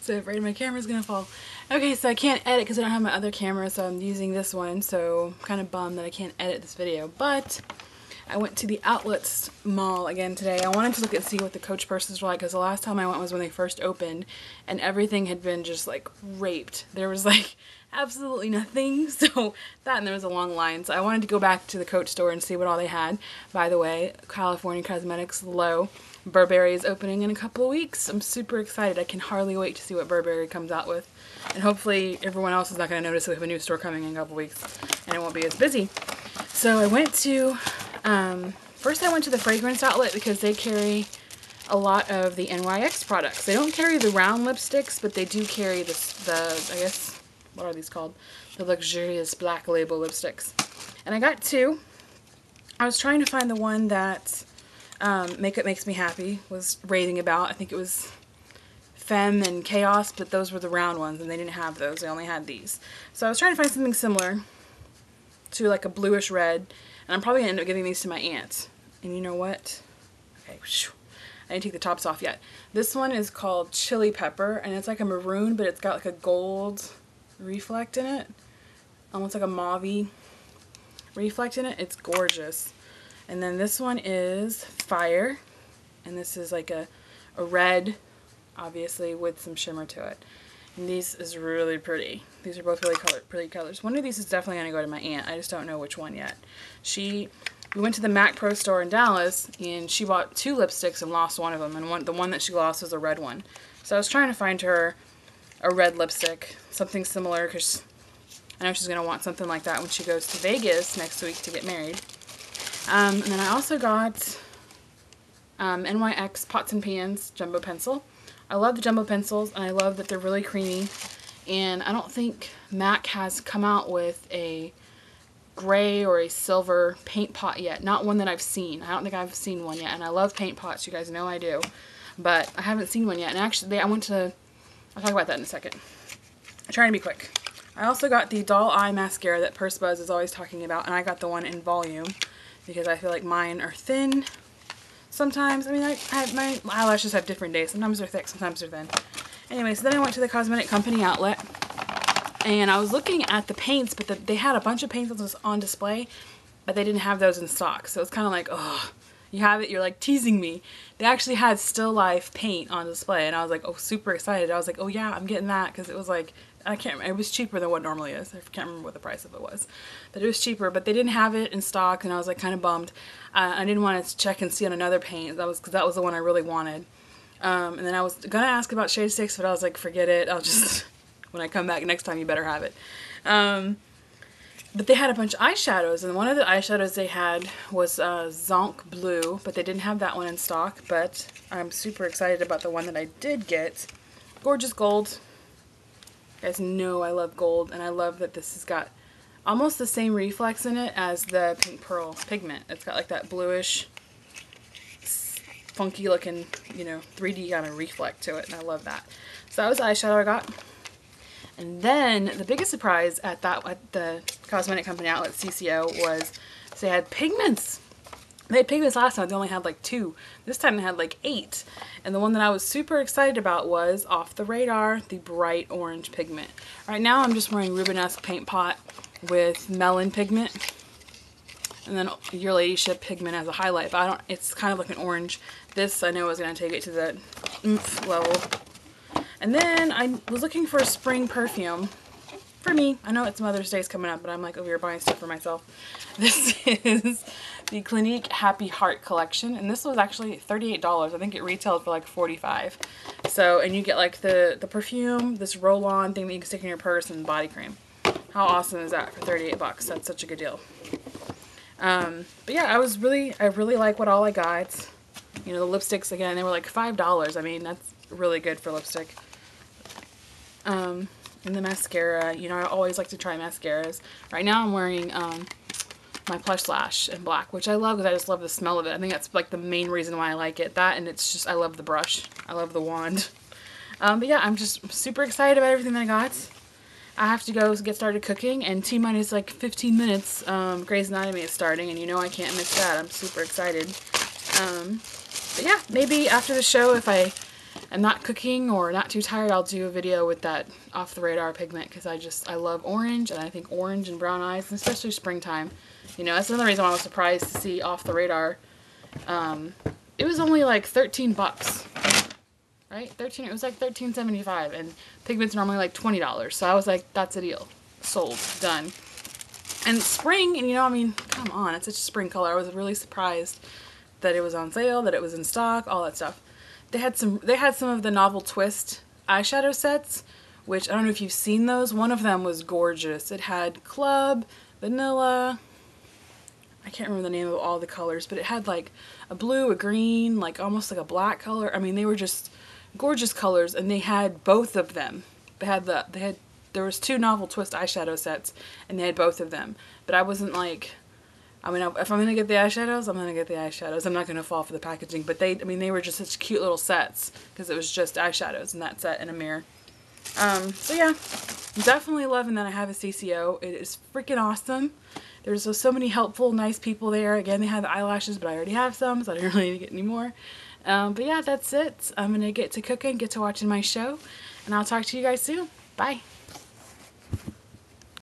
So afraid my camera's gonna fall. Okay, so I can't edit because I don't have my other camera, so I'm using this one. So I'm kind of bummed that I can't edit this video. But I went to the Outlets mall again today. I wanted to look and see what the Coach purses were like because the last time I went was when they first opened and everything had been just like raped. There was like absolutely nothing. So that, and there was a long line. So I wanted to go back to the Coach store and see what all they had. By the way, CaliforniaCosmetics low. Burberry is opening in a couple of weeks. I'm super excited. I can hardly wait to see what Burberry comes out with. And hopefully everyone else is not going to notice we have a new store coming in a couple of weeks and it won't be as busy. So I went to, first I went to the fragrance outlet because they carry a lot of the NYX products. They don't carry the round lipsticks, but they do carry I guess, what are these called? The luxurious black label lipsticks. And I got two. I was trying to find the one that Makeup Makes Me Happy was raving about. I think it was Femme and Chaos, but those were the round ones and they didn't have those. They only had these. So I was trying to find something similar to like a bluish red, and I'm probably going to end up giving these to my aunt. And you know what? Okay, I didn't take the tops off yet. This one is called Chili Pepper, and it's like a maroon, but it's got like a gold reflect in it. Almost like a mauve-y reflect in it. It's gorgeous. And then this one is Fire, and this is like a red, obviously, with some shimmer to it. And these is really pretty. These are both really pretty colors. One of these is definitely going to go to my aunt. I just don't know which one yet. We went to the Mac Pro store in Dallas, and she bought two lipsticks and lost one of them. And the one that she lost was a red one. So I was trying to find her a red lipstick, something similar, because I know she's going to want something like that when she goes to Vegas next week to get married. And then I also got NYX Pots and Pans Jumbo Pencil. I love the jumbo pencils, and I love that they're really creamy. And I don't think MAC has come out with a gray or a silver paint pot yet. Not one that I've seen. I don't think I've seen one yet. And I love paint pots. You guys know I do. But I haven't seen one yet. And actually, I'll talk about that in a second. I'm trying to be quick. I also got the Doll Eye Mascara that Purse Buzz is always talking about. And I got the one in volume, because I feel like mine are thin sometimes. I mean, my eyelashes have different days. Sometimes they're thick, sometimes they're thin. Anyway, so then I went to the cosmetic company outlet, and I was looking at the paints, but they had a bunch of paints that was on display, but they didn't have those in stock. So it's kind of like, oh, you have it, you're like teasing me. They actually had Still Life paint on display, and I was like, oh, super excited. I was like, oh yeah, I'm getting that, because it was like, I can't remember, it was cheaper than what it normally is. I can't remember what the price of it was, but it was cheaper, but they didn't have it in stock, and I was like kind of bummed. I didn't want to check and see on another paint, because that was the one I really wanted. And then I was gonna ask about shade sticks, but I was like, forget it, I'll just, when I come back next time, you better have it. But they had a bunch of eyeshadows, and one of the eyeshadows they had was Zonk Blue, but they didn't have that one in stock. But I'm super excited about the one that I did get. Gorgeous gold. You guys know I love gold, and I love that this has got almost the same reflex in it as the Pink Pearl Pigment. It's got like that bluish, funky looking, you know, 3D kind of reflect to it, and I love that. So that was the eyeshadow I got. And then the biggest surprise at the cosmetic company outlet CCO was they had pigments. They had pigments last time. They only had like 2. This time they had like 8. And the one that I was super excited about was Off the Radar, the bright orange pigment. Right now I'm just wearing Rubenesque Paint Pot with Melon pigment, and then Your Ladyship pigment as a highlight. But it's kind of like an orange. This I know is going to take it to the oomph level. And then I was looking for a spring perfume for me. I know it's Mother's Day's coming up, but I'm like over here buying stuff for myself. This is the Clinique Happy Heart collection, and this was actually $38. I think it retailed for like $45. So, and you get like the perfume, this roll-on thing that you can stick in your purse, and body cream. How awesome is that for 38 bucks? That's such a good deal. But yeah, I really like what all I got. You know, the lipsticks, again, they were like $5. I mean, that's really good for lipstick. And the mascara, you know, I always like to try mascaras. Right now I'm wearing my Plush Lash in black, which I love because I just love the smell of it. I think that's like the main reason why I like it. That, and it's just, I love the brush. I love the wand. But yeah, I'm just super excited about everything that I got. I have to go get started cooking, and T-minus like 15 minutes, Grey's Anatomy is starting, and you know I can't miss that. I'm super excited. But yeah, maybe after the show, if I I'm not cooking or not too tired, I'll do a video with that Off the Radar Pigment, because I love orange, and I think orange and brown eyes, and especially springtime. You know, that's another reason why I was surprised to see Off the Radar. It was only like 13 bucks, right? It was like $13.75, and pigment's normally like $20. So I was like, that's a deal. Sold. Done. And spring, and you know, I mean, come on, it's such a spring color. I was really surprised that it was on sale, that it was in stock, all that stuff. They had some of the Novel Twist eyeshadow sets, which I don't know if you've seen those. One of them was gorgeous. It had Club, Vanilla, I can't remember the name of all the colors, but it had like a blue, a green, like almost like a black color. I mean, they were just gorgeous colors, and they had both of them. There was 2 Novel Twist eyeshadow sets, and they had both of them. But I wasn't like, I mean, if I'm gonna get the eyeshadows, I'm gonna get the eyeshadows. I'm not gonna fall for the packaging. But they were just such cute little sets, because it was just eyeshadows and that set and a mirror. So yeah, I'm definitely loving that I have a CCO. It is freaking awesome. There's so many helpful, nice people there. Again, they have the eyelashes, but I already have some, so I didn't really need to get any more. But yeah, that's it. I'm gonna get to cooking, get to watching my show, and I'll talk to you guys soon. Bye.